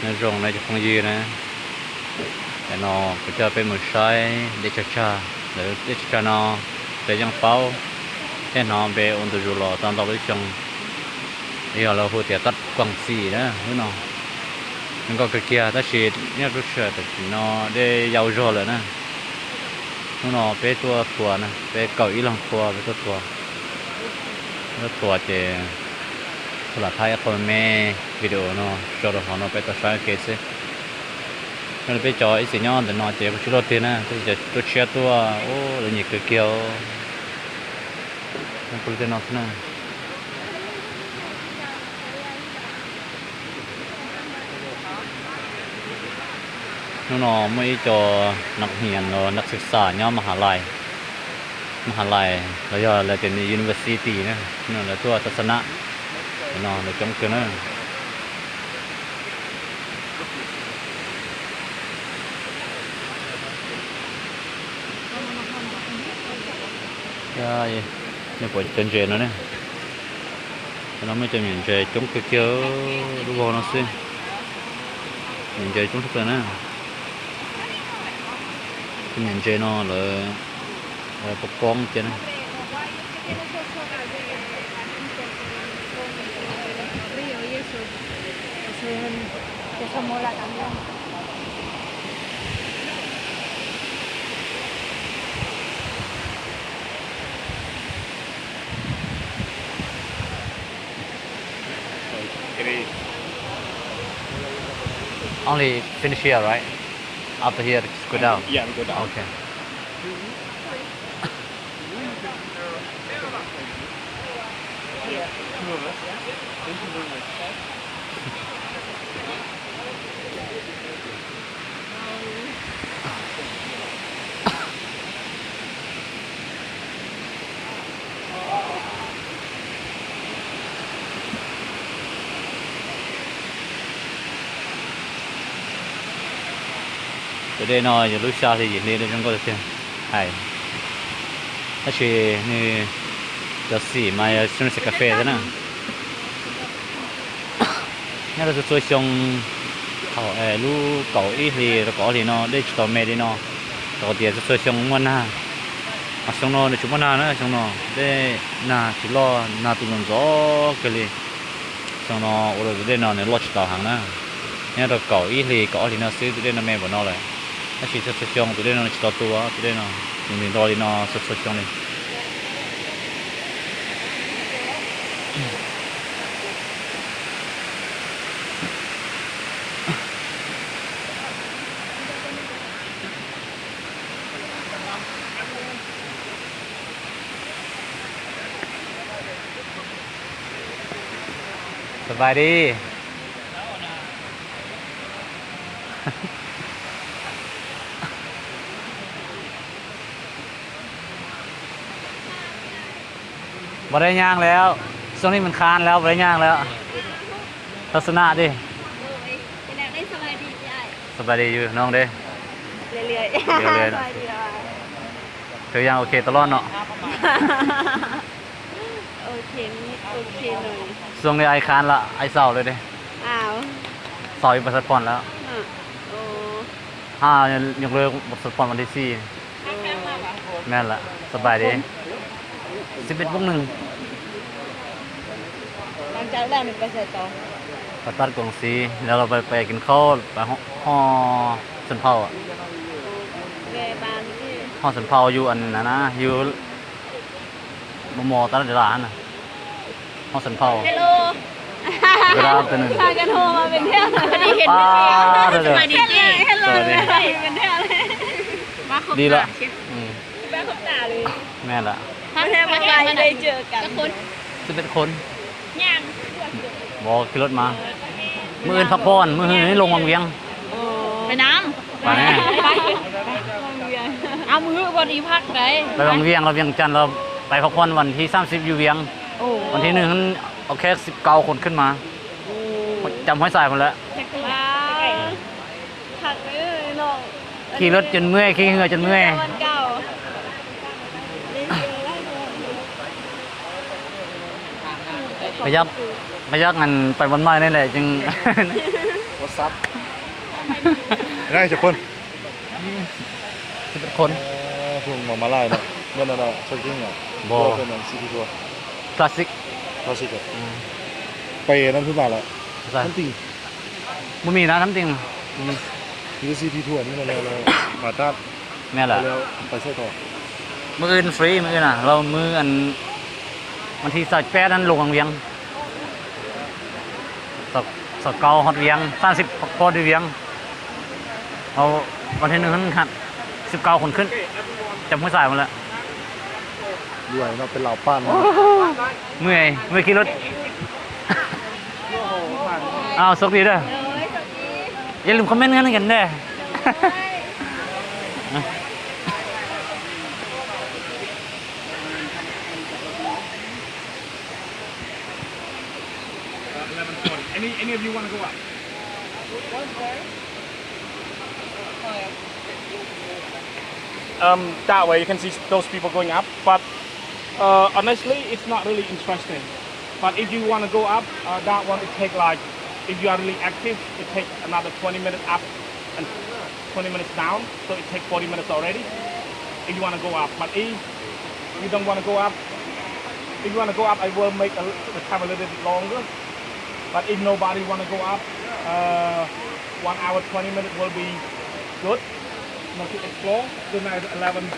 ในโรงในจะคงยืนนะแต่นอก็จะเป็นมือใช้เดชชาหรือเดชชานอเป็นยังเป้าแค่นอเป็นอุนตุจุลตอนต่อไปชงนี่เราพูดแต่ตัดกวางสีนะพี่น้องมันก็เกี่ยวแต่ชีเนี่ยรู้เชื่อแต่นอได้ยาวโจเลยนะพี่น้องเป็นตัวนะเป็นเก่าอีหลังตัวเป็นตัวแล้วตัวเจสลัดไทยคนแม่วิดีโอเนาะจอดหัวเนาะไปตัดสายเกสมันไปจอไอ้สิ่งนี้แต่เนาะเจ็บชุดรถเทนะที่จะตัวเชียตัวโอ้แล้วนี่คือเกี่ยวมันคุยกันนอกนะน้องไม่จอนักเรียนเนาะนักศึกษาเนี่ยมหาลัยแล้วย่อแล้วเป็น university นะนั่นแหละตัวศาสนาเนาะแล้วจงเกินนะนี่ปวดจนเจนแล้วเนี่ยเราไม่จะเหมือนเจจงเกี่ยวรู้บ่เนาะสิเหมือนเจจงทุกคนนะเหมือนเจเนาะเลยปกป้องเจนะOnly finish here, right? After here, just go down. Yeah, we go down. Okay. Today nó giờ lúc sau thì gì nên chúng tôi xem hay nó chỉ như giờ xỉ mà xuống sẽ cà phê thế nào nhớ là tôi xong họ lu cậu ít thì có thì nó để cho mẹ đi nó có tiền tôi xong ngon ha mà xong nó để chúng nó nữa xong nó để na chỉ lo na tụi mình gió cái gì xong nó rồi để nó lo chỉ tàu hàng nữa nhớ là cậu ít thì có thì nóซื้อđể nó mẹ của nó lạiถ้าฉีดสดๆตัวเด่นฉีดตัวตัวเด่นมีรอยนอสดๆเลยสบายดีบ่ได้ย่างแล้วช่วงนี้มันคานแล้วบ่ได้ย่างแล้วทัศนะดิสบายดีอยู่น้องเด้เรื่อยๆเธอย่างโอเคตลอดเนาะโอเคเลยช่วงนี้ไอคานละไอเศร้าเลยเด้อ้าวสอยบัตรผ่อนแล้วยกเลิกบัตรผ่อนวันที่4แม่นละสบายดี11:01หลังจากนั้นไปใส่ต่อไปตัดกวางซีแล้วเราไปกินข้าวไปห่อสันเผาอ่ะห่อสันเผาอยู่อันนั้นนะอยู่มอตลาดร้านน่ะห่อสันเผาฮัลโหลเวลาตัวนึงพากันโทรมาเป็นเที่ยวพอดีเห็นสวัสดีฮัลโหลเป็นเที่ยวเลยมาครบดีละมาครบตาเลยแม่ละถ้าแทบไม่ได้เจอกัน11 คนย่างบอกขี่รถมามืออื่นพักผ่อนมืออื่นนี่ลงวังเวียงไปน้ำไปแน่เอามือวันนี้พักไหนไปวังเวียงเราเวียงจันทร์เราไปพักผ่อนวันที่30อยู่เวียงวันที่1เอาแค่19 คนขึ้นมาจำห้อยสายหมดแล้วขี่รถจนเมื่อยขี่เหงื่อจนเมื่อยพยักงันไปวันใหม่นี่แหละจึง วัดซับง่ายจะคน เป็นคน พวกมาไล่เนาะเมื่อนั้นเราเช็คกิ้งอ่ะเป็นซีทีทัวร์ คลาสสิก คลาสสิกอ่ะไปนั่นขึ้นมาแล้ว ใช่ นั่นติ่ง มันมีนะน้ำจริง คือซีทีทัวร์นี่เรามาตัด แม่แหละ แล้วไปใช้ต่อ มืออื่นฟรีมืออื่นอ่ะเรามืออันวันที่สักแปดนั้นลงเวียงสักเกาฮอดเวียง30 พอดีเวียงเอาวันที่1ขึ้นหัด19 คนขึ้นจำหัวสายมาแล้ว ด้วยเราเป็นเหล่าป้าน เมื่อยขี่รถ อ้าวสวัสดีเด้ออย่าลืมคอมเมนต์กันเด้อ Any of you want to go up? That way you can see those people going up, but honestly, it's not really interesting. But if you want to go up, that one it take like, if you are really active, it takes another 20 minutes up and 20 minutes down, so it takes 40 minutes already. If you want to go up, but if you don't want to go up, if you want to go up, I will make the time a little bit longer. But if nobody want to go up, 1 hour 20 minutes will be good. To explore. Good night, 11